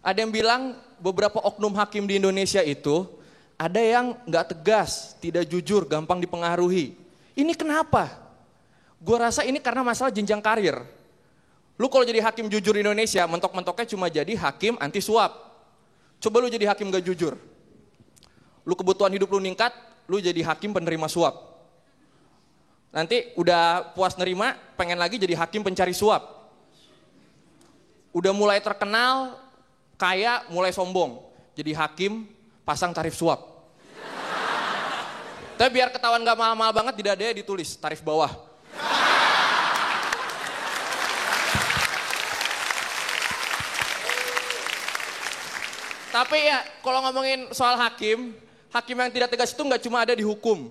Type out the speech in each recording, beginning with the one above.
Ada yang bilang beberapa oknum hakim di Indonesia itu ada yang nggak tegas, tidak jujur, gampang dipengaruhi. Ini kenapa? Gue rasa ini karena masalah jenjang karir. Lu kalau jadi hakim jujur di Indonesia, mentok-mentoknya cuma jadi hakim anti suap. Coba lu jadi hakim gak jujur. Lu kebutuhan hidup lu meningkat, lu jadi hakim penerima suap. Nanti udah puas nerima, pengen lagi jadi hakim pencari suap. Udah mulai terkenal, kaya, mulai sombong. Jadi hakim pasang tarif suap. Tapi biar ketahuan gak mahal-mahal banget, tidak ada ditulis tarif bawah. Tapi ya, kalau ngomongin soal hakim yang tidak tegas itu nggak cuma ada di hukum.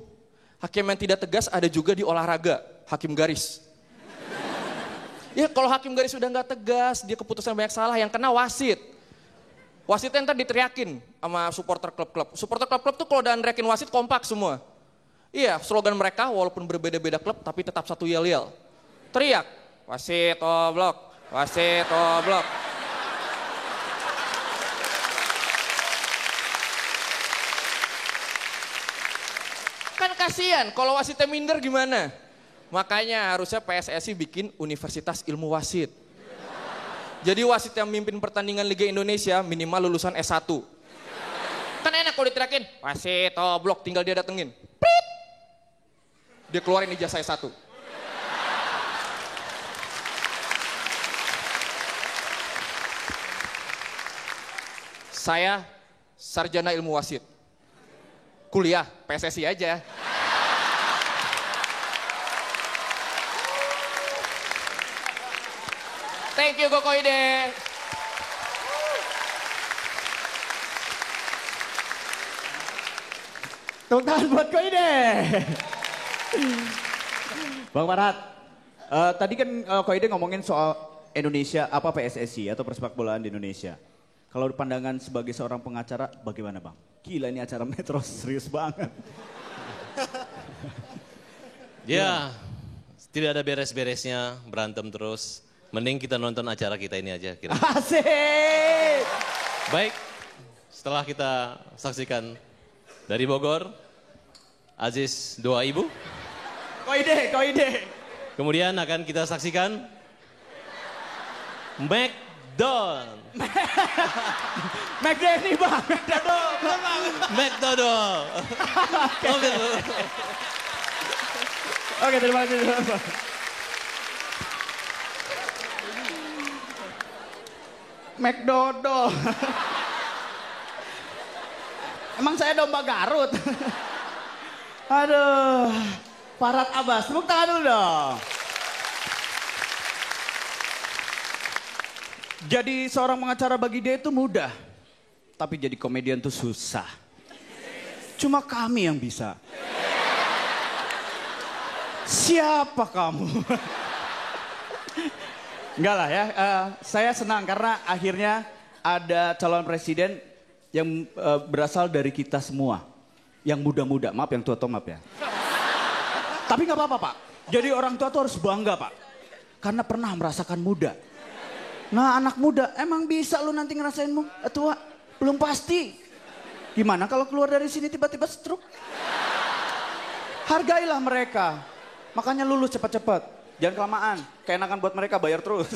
Hakim yang tidak tegas ada juga di olahraga, hakim garis. Ya kalau hakim garis udah nggak tegas, dia keputusan banyak salah, yang kena wasit. Wasitnya ntar diteriakin sama supporter klub-klub. Supporter klub-klub tuh kalau udah neriakin wasit kompak semua. Iya, slogan mereka walaupun berbeda-beda klub tapi tetap satu yel-yel. Teriak, wasit oblok, wasit oblok. Kan kasihan, kalau wasitnya minder gimana? Makanya harusnya PSSI bikin Universitas Ilmu Wasit. Jadi wasit yang mimpin pertandingan Liga Indonesia minimal lulusan S1. Kan enak kalau diteriakin, wasit oblok, tinggal dia datengin. Prit! Dia keluarin ijazah S1. Saya sarjana ilmu wasit. Kuliah, PSSI aja. Thank you Koko Ide. Tepuk tangan buat Ko Ide. Bang Farhat, tadi kan Ko Ide ngomongin soal Indonesia, apa PSSI atau persepak bolaan di Indonesia. Kalau pandangan sebagai seorang pengacara, bagaimana Bang? Gila ini acara Metro serius banget. Ya, tidak ada beres-beresnya, berantem terus. Mending kita nonton acara kita ini aja. Kira. Asik! Baik, setelah kita saksikan dari Bogor, Aziz doa ibu. Ko Ide. Kemudian akan kita saksikan McDonald. McDonald Bang, McDonald. Oke, terima kasih Bang. McDonald. Emang saya domba Garut. Aduh, Farhat Abbas, tepuk tangan dulu dong. Jadi seorang pengacara bagi dia itu mudah, tapi jadi komedian itu susah. Cuma kami yang bisa. Siapa kamu? Enggak lah ya, saya senang karena akhirnya ada calon presiden yang berasal dari kita semua. Yang muda-muda, maaf yang tua-tua maaf ya. Tapi nggak apa-apa Pak, jadi orang tua tuh harus bangga Pak. Karena pernah merasakan muda. Nah anak muda, emang bisa lu nanti ngerasain tua? Belum pasti. Gimana kalau keluar dari sini tiba-tiba stroke? Hargailah mereka. Makanya lulus cepat-cepat. Jangan kelamaan, keenakan buat mereka bayar terus.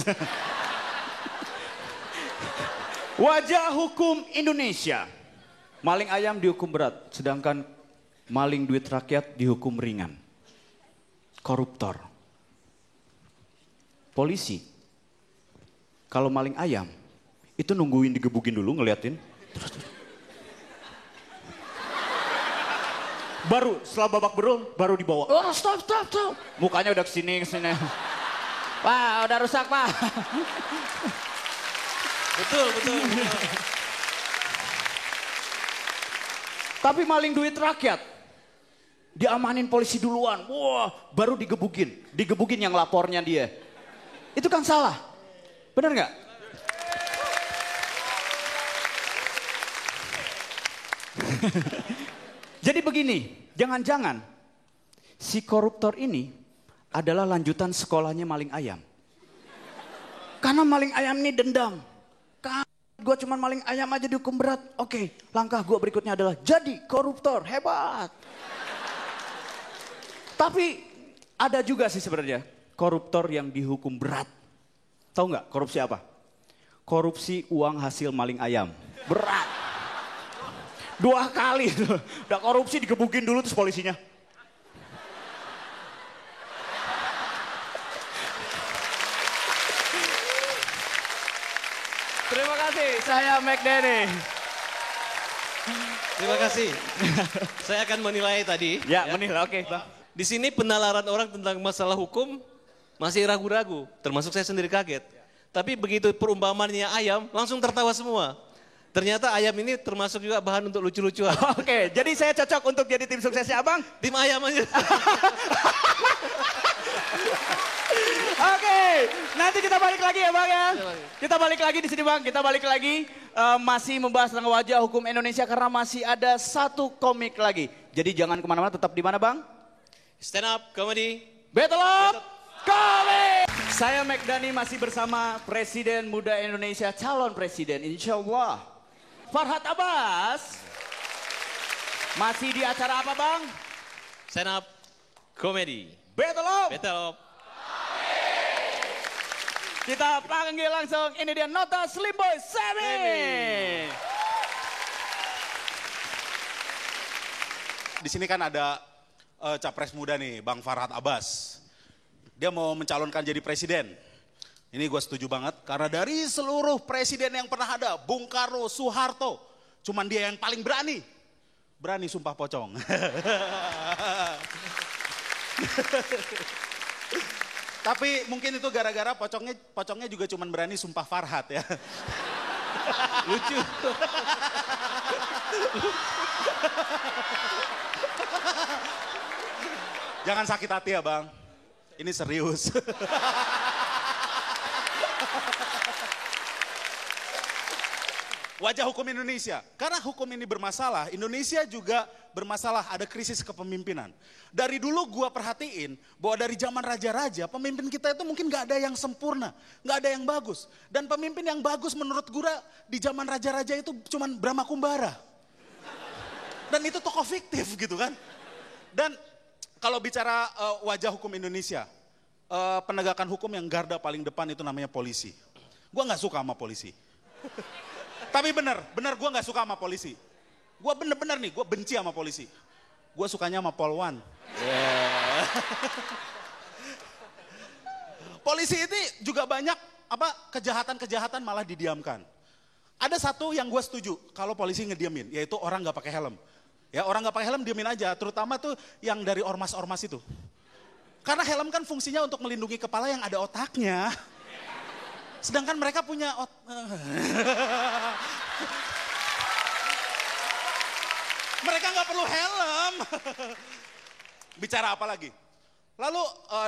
Wajah hukum Indonesia. Maling ayam dihukum berat, sedangkan maling duit rakyat dihukum ringan. Koruptor. Polisi. Kalau maling ayam, itu nungguin digebukin dulu ngeliatin. Terus. Baru setelah babak belur, baru dibawa. Oh stop. Mukanya udah kesini. Wah udah rusak Pak. Betul. Tapi maling duit rakyat, diamanin polisi duluan. Wah baru digebukin. Digebukin yang lapornya dia. Itu kan salah. Benar nggak? Jadi begini, jangan-jangan si koruptor ini adalah lanjutan sekolahnya maling ayam. Karena maling ayam ini dendam. Gue cuman maling ayam aja dihukum berat. Oke, langkah gue berikutnya adalah jadi koruptor, hebat. Tapi ada juga sih sebenarnya koruptor yang dihukum berat. Tahu nggak korupsi apa? Korupsi uang hasil maling ayam. Berat. 2 kali. Udah korupsi digebukin dulu terus polisinya. Terima kasih, saya McDanny. Terima kasih. Saya akan menilai tadi. Ya, menilai. Oke, Bang. Di sini penalaran orang tentang masalah hukum masih ragu-ragu, termasuk saya sendiri kaget. Tapi begitu perumpamannya ayam, langsung tertawa semua. Ternyata ayam ini termasuk juga bahan untuk lucu-lucuan. Oke, jadi saya cocok untuk jadi tim suksesnya Abang? Tim ayam aja. Oke, nanti kita balik lagi ya Bang ya. Kita balik lagi di sini Bang, kita balik lagi masih membahas tentang wajah hukum Indonesia karena masih ada 1 komik lagi. Jadi jangan kemana-mana, tetap di mana Bang? Stand up comedy. Battle of Comedy. Saya McDanny masih bersama Presiden Muda Indonesia, calon presiden insya Allah. Farhad Abbas. Masih di acara apa Bang? Stand up comedy. Battle of. Kita panggil langsung, ini dia Nota Slim Boy Semi. Di sini kan ada capres muda nih, Bang Farhad Abbas. Dia mau mencalonkan jadi presiden. Ini gue setuju banget, karena dari seluruh presiden yang pernah ada, Bung Karno, Soeharto, cuman dia yang paling berani. Berani sumpah pocong. Tapi mungkin itu gara-gara pocongnya juga cuman berani sumpah Farhad ya. Lucu. Jangan sakit hati ya Bang, ini serius. Wajah hukum Indonesia, karena hukum ini bermasalah, Indonesia juga bermasalah, ada krisis kepemimpinan. Dari dulu gua perhatiin bahwa dari zaman raja-raja, pemimpin kita itu mungkin gak ada yang sempurna, gak ada yang bagus. Dan pemimpin yang bagus menurut gua di zaman raja-raja itu cuman Brahma Kumbara. Dan itu tokoh fiktif gitu kan. Dan kalau bicara wajah hukum Indonesia, penegakan hukum yang garda paling depan itu namanya polisi. Gua gak suka sama polisi. Tapi bener gue gak suka sama polisi. Gue bener-bener nih, gue benci sama polisi. Gue sukanya sama Polwan. Yeah. Polisi ini juga banyak kejahatan-kejahatan malah didiamkan. Ada satu yang gue setuju, kalau polisi ngediamin, yaitu orang gak pakai helm. Ya orang gak pakai helm diamin aja, terutama tuh yang dari ormas-ormas itu. Karena helm kan fungsinya untuk melindungi kepala yang ada otaknya. Sedangkan mereka punya mereka nggak perlu helm. Bicara apa lagi? Lalu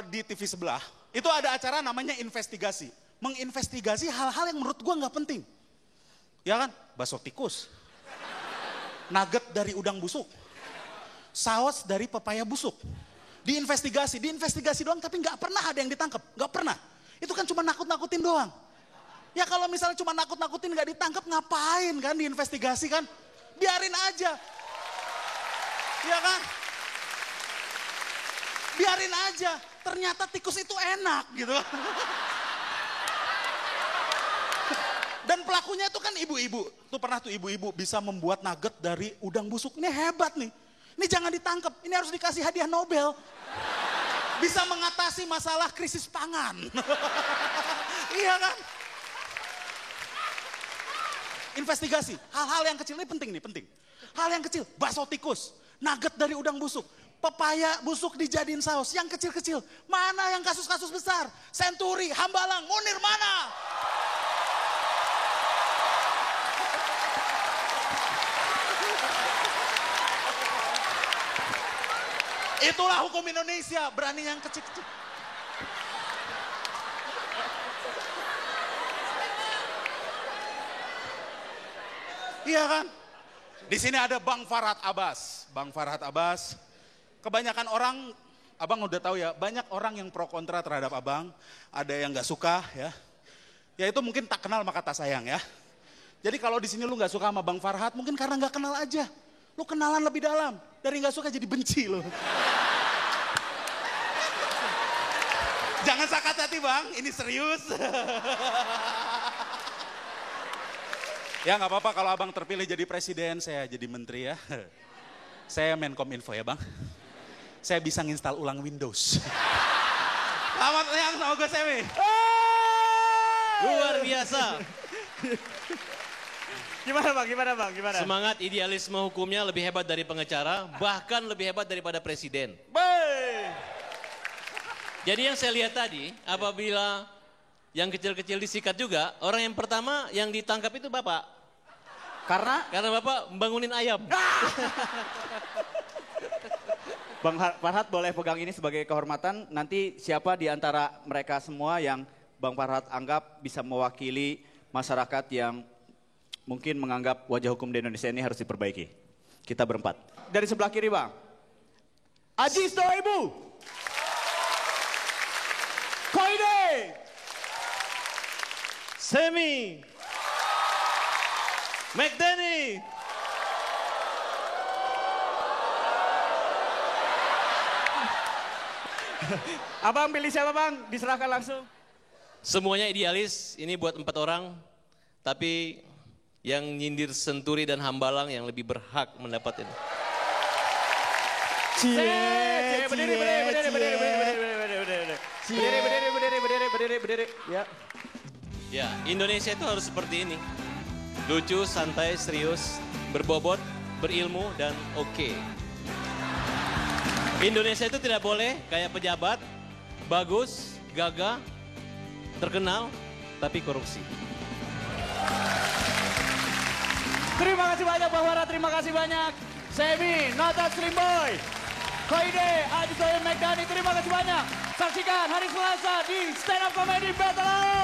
di TV sebelah itu ada acara namanya investigasi, menginvestigasi hal-hal yang menurut gua nggak penting, ya kan? Bakso tikus, nugget dari udang busuk, saus dari pepaya busuk, diinvestigasi doang, tapi nggak pernah ada yang ditangkap, nggak pernah. Itu kan cuma nakut-nakutin doang. Ya kalau misalnya cuma nakut-nakutin gak ditangkap ngapain kan diinvestigasi kan? Biarin aja. Ya kan? Biarin aja. Ternyata tikus itu enak gitu. Dan pelakunya itu kan ibu-ibu. Tuh pernah tuh ibu-ibu bisa membuat nugget dari udang busuk. Ini hebat nih. Ini jangan ditangkap. Ini harus dikasih hadiah Nobel. Bisa mengatasi masalah krisis pangan. Iya kan? Investigasi, hal-hal yang kecil ini penting nih, penting. Hal yang kecil, bakso tikus, nugget dari udang busuk, pepaya busuk dijadiin saus, yang kecil-kecil. Mana yang kasus-kasus besar? Senturi, Hambalang, Munir mana? Itulah hukum Indonesia, berani yang kecil-kecil. Iya kan? Di sini ada Bang Farhad Abbas. Bang Farhad Abbas, kebanyakan orang, abang udah tahu ya, banyak orang yang pro kontra terhadap abang. Ada yang gak suka ya. Ya itu mungkin tak kenal maka tak sayang ya. Jadi kalau di sini lu nggak suka sama Bang Farhad, mungkin karena nggak kenal aja. Lu kenalan lebih dalam, dari nggak suka jadi benci lu. Jangan sakit hati Bang, ini serius. Ya nggak apa-apa kalau abang terpilih jadi presiden, saya jadi menteri ya. Saya Menkominfo ya Bang. Saya bisa nginstal ulang Windows. Selamat yang sama gue Semi. Luar biasa. Gimana Bang, gimana Bang, gimana? Semangat idealisme hukumnya lebih hebat dari pengacara, bahkan lebih hebat daripada presiden. Jadi yang saya lihat tadi, apabila yang kecil-kecil disikat juga, orang yang pertama yang ditangkap itu Bapak. Karena Bapak membangunin ayam. Bang Farhad boleh pegang ini sebagai kehormatan. Nanti siapa di antara mereka semua yang Bang Farhad anggap bisa mewakili masyarakat yang mungkin menganggap wajah hukum di Indonesia ini harus diperbaiki. Kita berempat. Dari sebelah kiri Bang. Aji Stoibu. Koide. Semi. McDanny. Abang pilih siapa Bang? Diserahkan langsung. Semuanya idealis, ini buat 4 orang. Tapi yang nyindir Senturi dan Hambalang yang lebih berhak mendapat ini. Berdiri. Ya, Indonesia itu harus seperti ini. Lucu, santai, serius, berbobot, berilmu, dan oke. Indonesia itu tidak boleh kayak pejabat, bagus, gagah, terkenal, tapi korupsi. Terima kasih banyak Bang Farhad, terima kasih banyak. Semi, Nata Slimboy, Koide, Aji Soe McDanny, terima kasih banyak. Saksikan hari Selasa di Stand Up Comedy Battle.